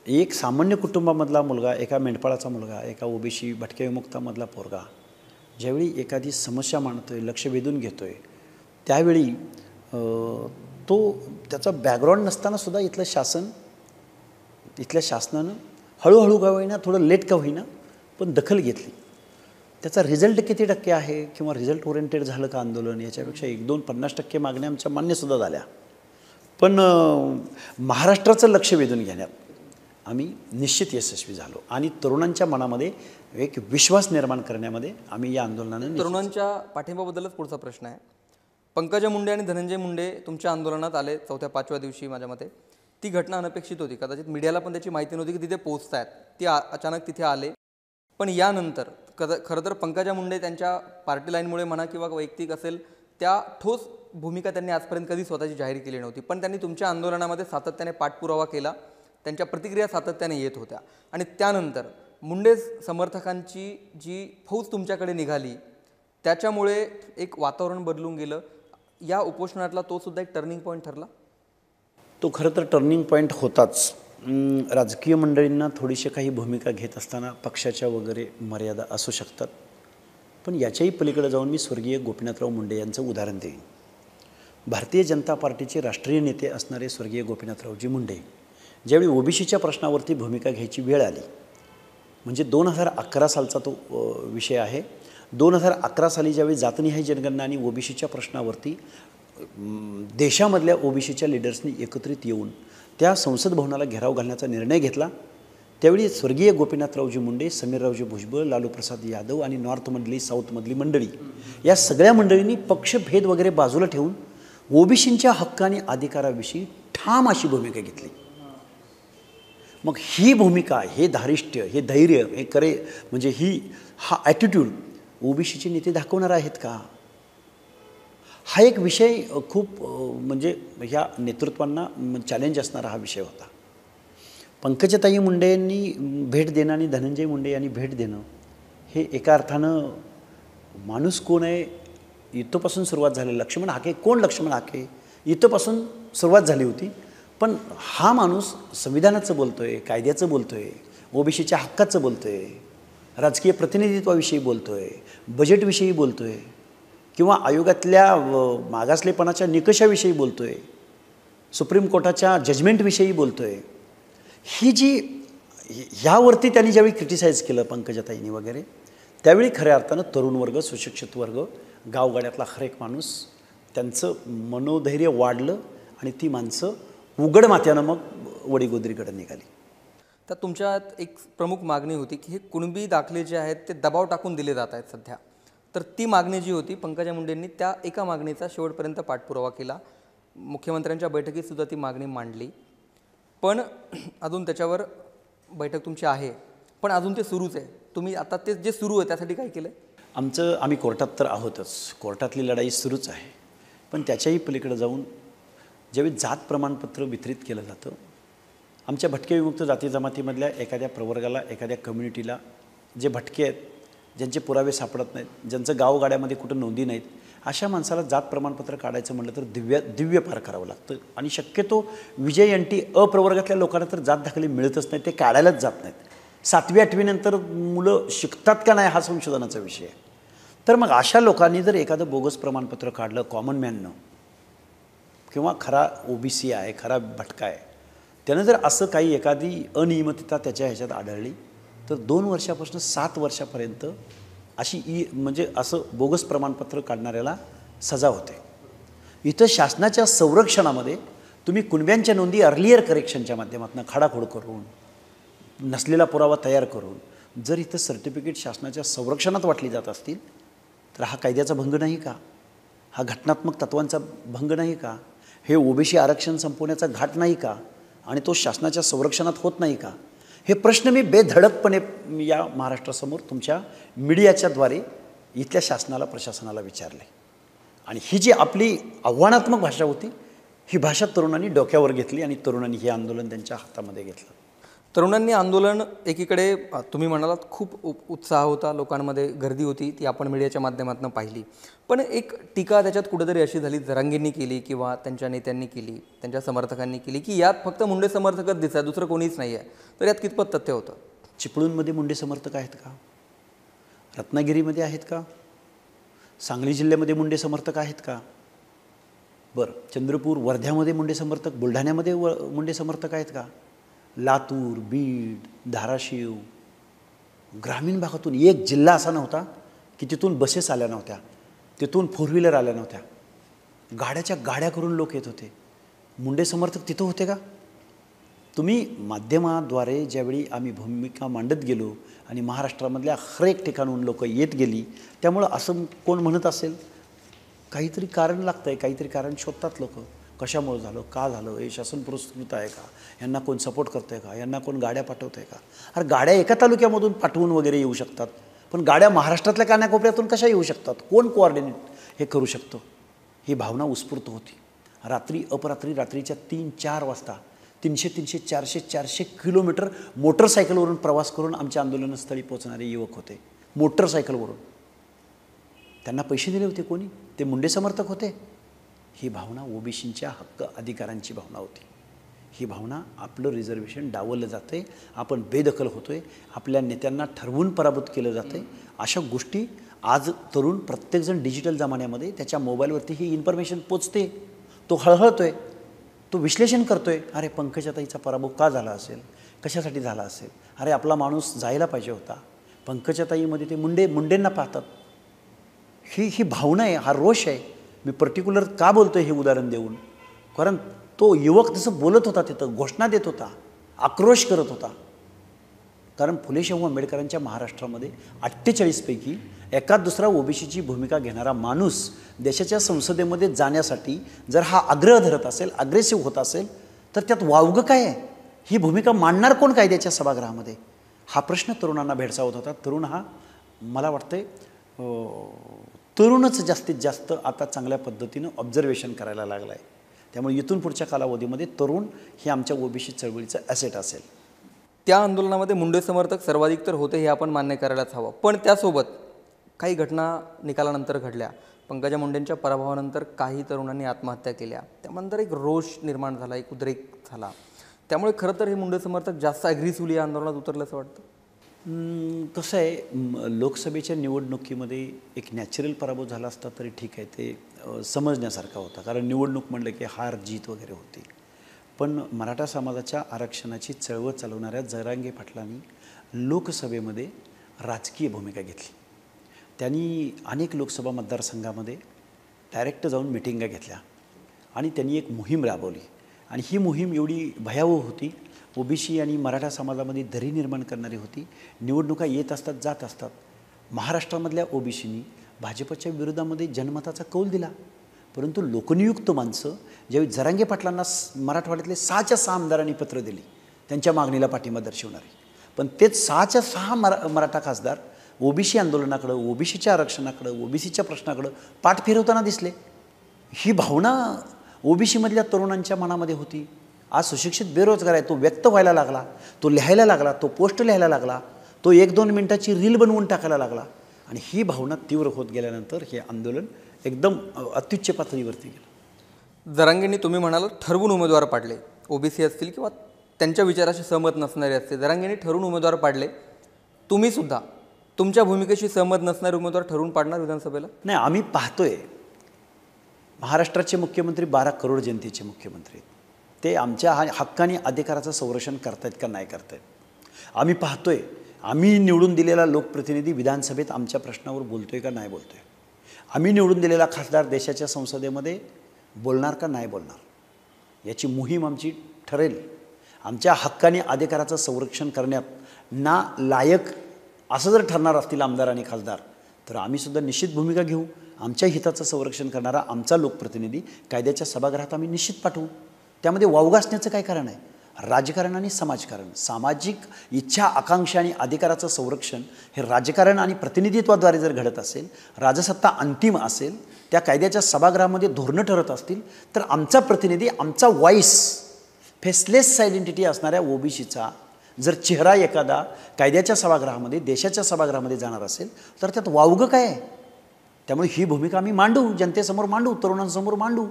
एक सामान्य कुटुंबामधला मुलगा, एका मेंढपाळाचा मुलगा, एका ओबीसी भटक्या विमुक्तामधला पोरगा ज्यावेळी एखादी समस्या मांडतोय, लक्ष वेधून घेतोय, त्यावेळी तो त्याचा बॅकग्राऊंड नसताना सुद्धा इथल्या शासनानं हळूहळू का होईना, थोडं लेट का होईना, पण दखल घेतली. त्याचा रिझल्ट किती टक्के आहे किंवा रिझल्ट ओरिएंटेड झालं का आंदोलन, याच्यापेक्षा 1-2-50% मागण्या आमच्या मान्यसुद्धा झाल्या. पण महाराष्ट्राचं लक्ष वेधून घेण्यात आम्ही निश्चित यशस्वी झालो आणि तरुणांच्या मनामध्ये एक विश्वास निर्माण करण्यामध्ये आम्ही या आंदोलनाने. तरुणांच्या पाठिंबाबद्दलच पुढचा प्रश्न आहे. पंकजा मुंडे आणि धनंजय मुंडे तुमच्या आंदोलनात आले 4-5व्या दिवशी. माझ्या मते ती घटना अनपेक्षित होती. कदाचित मीडियाला पण त्याची माहिती नव्हती की तिथे पोहोचत आहेत. ती अचानक तिथे आले. पण यानंतर खरं तर पंकजा मुंडे त्यांच्या पार्टी लाईनमुळे म्हणा किंवा वैयक्तिक असेल, त्या ठोस भूमिका त्यांनी आजपर्यंत कधी स्वतःची जाहीर केली नव्हती. पण त्यांनी तुमच्या आंदोलनामध्ये सातत्याने पाठपुरावा केला. त्यांच्या प्रतिक्रिया सातत्याने येत होत्या. आणि त्यानंतर मुंडे समर्थकांची जी फौज तुमच्याकडे निघाली, त्याच्यामुळे एक वातावरण बदलून गेलं. या उपोषणातला तो सुद्धा एक टर्निंग पॉईंट ठरला. तो खरं तर टर्निंग पॉईंट होताच. राजकीय मंडळींना थोडीशी काही भूमिका घेत असताना पक्षाच्या वगैरे मर्यादा असू शकतात. पण याच्याही पलीकडे जाऊन मी स्वर्गीय गोपीनाथराव मुंडे यांचं उदाहरण देईन. भारतीय जनता पार्टीचे राष्ट्रीय नेते असणारे स्वर्गीय गोपीनाथरावजी मुंडे ज्यावेळी ओबीसीच्या प्रश्नावरती भूमिका घ्यायची वेळ आली, म्हणजे 2011 सालचा तो विषय आहे. 2011 साली ज्यावेळी जातनिहाय जनगणना आणि ओबीसीच्या प्रश्नावरती देशामधल्या ओबीसीच्या लीडर्सनी एकत्रित येऊन त्या संसद भवनाला घेराव घालण्याचा निर्णय घेतला, त्यावेळी स्वर्गीय गोपीनाथरावजी मुंडे, समीररावजी भुजबळ, लालूप्रसाद यादव आणि नॉर्थमधली साऊथमधली मंडळी, या सगळ्या मंडळींनी पक्षभेद वगैरे बाजूला ठेवून ओबीसींच्या हक्क आणि अधिकाराविषयी ठाम अशी भूमिका घेतली. मग ही भूमिका, हे धारिष्ट्य, हे धैर्य, हे म्हणजे हा ॲटिट्यूड ओबीसीचे नेते दाखवणार आहेत का? हा एक विषय खूप म्हणजे ह्या नेतृत्वांना चॅलेंज असणारा हा विषय होता. पंकजाताई मुंडेंनी भेट देणं आणि धनंजय मुंडे यांनी भेट देणं हे एका अर्थानं माणूस कोण आहे इथपासून सुरुवात झाली. लक्ष्मण हाके, कोण लक्ष्मण हाके, इथपासून सुरुवात झाली होती. पण हा माणूस संविधानाचं बोलतोय, कायद्याचं बोलतोय, ओबीसीच्या हक्काचं बोलतोय, राजकीय प्रतिनिधित्वाविषयी बोलतोय, बजेटविषयी बोलतोय किंवा आयोगातल्या मागासलेपणाच्या निकषाविषयी बोलतोय, सुप्रीम कोर्टाच्या जजमेंटविषयी बोलतोय. ही जी ह्यावरती त्यांनी ज्यावेळी क्रिटिसाइज केलं पंकजाताईंनी वगैरे, त्यावेळी खऱ्या अर्थानं तरुण वर्ग, सुशिक्षित वर्ग, गावगाड्यातला हरेक माणूस, त्यांचं मनोधैर्य वाढलं आणि ती माणसं उघड माथ्यानं मग वडीगोद्रीकडे निघाली. तर तुमच्यात एक प्रमुख मागणी होती की हे कुणबी दाखले जे आहेत ते दबाव टाकून दिले जात आहेत सध्या. तर ती मागणी जी होती, पंकजा मुंडेंनी त्या एका मागणीचा शेवटपर्यंत पाठपुरावा केला. मुख्यमंत्र्यांच्या बैठकीत सुद्धा ती मागणी मांडली. पण अजून त्याच्यावर बैठक तुमची आहे, पण अजून ते सुरूच आहे. तुम्ही आता ते जे सुरू आहे त्यासाठी काय केलं? आम्ही कोर्टात तर आहोतच, कोर्टातली लढाई सुरूच आहे. पण त्याच्याही पलीकडे जाऊन ज्यावेळी जात प्रमाणपत्र वितरित केलं जातं, आमच्या भटके विमुक्त जाती जमातीमधल्या एखाद्या प्रवर्गाला, एखाद्या कम्युनिटीला जे भटके आहेत, ज्यांचे पुरावे सापडत नाहीत, ज्यांचं गावगाड्यामध्ये कुठं नोंदी नाहीत, अशा माणसाला जात प्रमाणपत्र काढायचं म्हटलं तर दिव्य पार करावं लागतं. आणि शक्यतो विजयंती अप्रवर्गातल्या लोकांना तर जात दाखले मिळतच नाही, ते काढायलाच जात नाहीत. 7वी-8वी नंतर मुलं शिकतात का नाही हा संशोधनाचा विषय आहे. तर मग अशा लोकांनी जर एखादं बोगस प्रमाणपत्र काढलं कॉमन मॅननं, किंवा खरा ओबीसी आहे, खरा भटका आहे, त्यानं जर असं काही एखादी अनियमितता त्याच्या ह्याच्यात आढळली तर 2 वर्षापासून 7 वर्षापर्यंत अशी म्हणजे असं बोगस प्रमाणपत्र काढणाऱ्याला सजा होते. इथं शासनाच्या संरक्षणामध्ये तुम्ही कुणब्यांच्या नोंदी अर्लियर करेक्शनच्या माध्यमातून खाडाखोड करून, नसलेला पुरावा तयार करून जर इथं सर्टिफिकेट शासनाच्या संरक्षणात वाटली जात असतील तर हा कायद्याचा भंग नाही का? हा घटनात्मक तत्वांचा भंग नाही का? हे ओबीसी आरक्षण संपवण्याचा घाट नाही का? आणि तो शासनाच्या संरक्षणात होत नाही का? हे प्रश्न मी बेधडकपणे या महाराष्ट्रासमोर तुमच्या मीडियाच्याद्वारे इथल्या शासनाला, प्रशासनाला विचारले. आणि ही जी आपली आव्हानात्मक भाषा होती, ही भाषा तरुणांनी डोक्यावर घेतली आणि तरुणांनी हे आंदोलन त्यांच्या हातामध्ये घेतलं. तरुणांनी आंदोलन एकीकडे तुम्ही म्हणालात खूप उत्साह होता, लोकांमध्ये गर्दी होती, ती आपण मीडियाच्या माध्यमातून पाहिली. पण एक टीका त्याच्यात कुठेतरी अशी झाली, जरांगेंनी केली किंवा त्यांच्या नेत्यांनी केली, त्यांच्या समर्थकांनी केली, की यात फक्त मुंडे समर्थकच दिसतात, दुसरं कोणीच नाही आहे. तर यात कितपत तथ्य होतं? चिपळूणमध्ये मुंडे समर्थक आहेत का? रत्नागिरीमध्ये आहेत का? सांगली जिल्ह्यामध्ये मुंडे समर्थक आहेत का? बरं, चंद्रपूर, वर्ध्यामध्ये मुंडे समर्थक, बुलढाण्यामध्ये मुंडे समर्थक आहेत का? लातूर, बीड, धाराशिव, ग्रामीण भागातून एक जिल्हा असा नव्हता की तिथून बसेस आल्या नव्हत्या, तिथून फोर व्हीलर आल्या नव्हत्या. गाड्याच्या गाड्या करून लोक येत होते. मुंडे समर्थक तिथं होते का? तुम्ही माध्यमाद्वारे ज्यावेळी आम्ही भूमिका मांडत गेलो आणि महाराष्ट्रामधल्या हरेक ठिकाणून लोक येत गेली, त्यामुळं असं कोण म्हणत असेल काहीतरी कारण लागतं आहे, काहीतरी कारण शोधतात लोक. कशामुळे झालं, का झालं, हे शासन पुरस्कृत आहे का, यांना कोण सपोर्ट करतं आहे का, यांना कोण गाड्या पाठवत आहे का? अरे गाड्या एका तालुक्यामधून पाठवून वगैरे येऊ शकतात, पण गाड्या महाराष्ट्रातल्या कानाकोपऱ्यातून कशा येऊ शकतात? कोण कोऑर्डिनेट हे करू शकतो? ही भावना उत्स्फूर्त होती. रात्री अपरात्री, रात्रीच्या 3-4 वाजता 300, 400 किलोमीटर मोटरसायकलवरून प्रवास करून आमच्या आंदोलनस्थळी पोहोचणारे युवक होते. मोटरसायकलवरून. त्यांना पैसे दिले होते कोणी? ते मुंडे समर्थक होते. ही भावना ओबीसींच्या हक्क अधिकारांची भावना होती. ही भावना आपलं रिझर्वेशन डावललं जातं आहे, आपण बेदखल होतो आहे, आपल्या नेत्यांना ठरवून पराभूत केलं जातं आहे. अशा गोष्टी आज तरुण प्रत्येकजण डिजिटल जमान्यामध्ये त्याच्या मोबाईलवरती ही इन्फॉर्मेशन पोचते. तो हळहळतो आहे, तो विश्लेषण करतो आहे. अरे पंकजाताईचा पराभव का झाला असेल, कशासाठी झाला असेल, अरे आपला माणूस जायला पाहिजे होता. पंकजाताईमध्ये ते मुंडेंना पाहतात. ही भावना आहे, हा रोष आहे. मी पर्टिक्युलर का बोलतो हे उदाहरण देऊन, कारण तो युवक तसं बोलत होता, तिथं घोषणा देत होता, आक्रोश करत होता. कारण फुले शाहू आंबेडकरांच्या महाराष्ट्रामध्ये 48 पैकी एकाच दुसरा ओबीसीची भूमिका घेणारा माणूस देशाच्या संसदेमध्ये जाण्यासाठी जर हा आग्रह धरत असेल, अग्रेसिव्ह होत असेल, तर त्यात वावगं काय आहे? ही भूमिका मांडणार कोण कायद्याच्या सभागृहामध्ये? हा प्रश्न तरुणांना भेडसावत होता. तरुण हा मला वाटतंय तरुणच जास्तीत जास्त आता चांगल्या पद्धतीनं ऑब्झर्वेशन करायला लागला आहे. त्यामुळे इथून पुढच्या कालावधीमध्ये तरुण हे आमच्या ओबीसी चळवळीचं ॲसेट असेल. त्या आंदोलनामध्ये मुंडे समर्थक सर्वाधिक तर होते, हे आपण मान्य करायलाच हवं. पण त्यासोबत काही घटना निकालानंतर घडल्या. पंकजा मुंडेंच्या पराभवानंतर काही तरुणांनी आत्महत्या केल्या. त्यानंतर एक रोष निर्माण झाला, एक उद्रेक झाला. त्यामुळे खरं तर हे मुंडे समर्थक जास्त ॲग्रेसिव्हली या आंदोलनात उतरलं असं वाटतं. कसं आहे, लोकसभेच्या निवडणुकीमध्ये एक नॅचरल पराभव झाला असता तरी ठीक आहे, ते समजण्यासारखा होता. कारण निवडणूक म्हणलं की हार जीत वगैरे होती. पण मराठा समाजाच्या आरक्षणाची चळवळ चालवणाऱ्या जरांगे पाटलांनी लोकसभेमध्ये राजकीय भूमिका घेतली. त्यांनी अनेक लोकसभा मतदारसंघामध्ये डायरेक्ट जाऊन मिटिंगा घेतल्या आणि त्यांनी एक मोहीम राबवली. आणि ही मोहीम एवढी भयावह होती, ओबीसी आणि मराठा समाजामध्ये दरी निर्माण करणारी होती. निवडणुका येत असतात, जात असतात. महाराष्ट्रामधल्या ओबीसीनी भाजपच्या विरोधामध्ये जनमताचा कौल दिला. परंतु लोकनियुक्त माणसं ज्यावेळी जरांगे पाटलांना मराठवाड्यातले 6च्या 6 आमदारांनी पत्र दिली त्यांच्या मागणीला पाठिंबा दर्शवणारी, पण तेच 6च्या 6 मराठा खासदार ओबीसी आंदोलनाकडं, ओबीसीच्या आरक्षणाकडं, ओबीसीच्या प्रश्नाकडं पाठ फिरवताना दिसले. ही भावना ओबीसीमधल्या तरुणांच्या मनामध्ये होती. आज सुशिक्षित बेरोजगार आहे, तो व्यक्त व्हायला लागला, तो लिहायला लागला, तो पोस्ट लिहायला लागला, तो 1-2 मिनिटाची रील बनवून टाकायला लागला. आणि ही भावना तीव्र होत गेल्यानंतर हे आंदोलन एकदम अत्युच्च पातळीवरती गेलं. जरांगेंनी तुम्ही म्हणाल ठरवून उमेदवार पाडले, ओबीसी असतील किंवा त्यांच्या विचाराशी सहमत नसणारे असतील, जरांगेंनी ठरवून उमेदवार पाडले. तुम्ही सुद्धा तुमच्या भूमिकेशी सहमत नसणारे उमेदवार ठरवून पाडणार विधानसभेला? नाही, आम्ही पाहतोय महाराष्ट्राचे मुख्यमंत्री 12 करोड जनतेचे मुख्यमंत्री, ते आमच्या हक्काने अधिकाराचं संरक्षण करतायत का नाही करतायत. आम्ही पाहतोय आम्ही निवडून दिलेला लोकप्रतिनिधी विधानसभेत आमच्या प्रश्नावर बोलतोय का नाही बोलतोय. आम्ही निवडून दिलेला खासदार देशाच्या संसदेमध्ये बोलणार का नाही बोलणार, याची मोहीम आमची ठरेल. आमच्या हक्काने अधिकाराचं संरक्षण करण्यात ना लायक असं जर ठरणार असतील आमदार आणि खासदार, तर आम्हीसुद्धा निश्चित भूमिका घेऊ. आमच्या हिताचं संरक्षण करणारा आमचा लोकप्रतिनिधी कायद्याच्या सभागृहात आम्ही निश्चित पाठवू. त्यामध्ये वावगा असण्याचं काय कारण आहे? राजकारण आणि समाजकारण, सामाजिक इच्छा, आकांक्षा आणि अधिकाराचं संरक्षण हे राजकारण आणि प्रतिनिधित्वाद्वारे जर घडत असेल, राजसत्ता अंतिम असेल, त्या कायद्याच्या सभागृहामध्ये धोरणं ठरत असतील, तर आमचा प्रतिनिधी, आमचा व्हॉईस, फेसलेस सायडेंटिटी असणाऱ्या ओबीसीचा जर चेहरा एखादा कायद्याच्या सभागृहामध्ये देशाच्या सभागृहामध्ये जाणार असेल तर त्यात वावगं काय आहे. त्यामुळे ही भूमिका आम्ही मांडू, जनतेसमोर मांडू, तरुणांसमोर मांडू.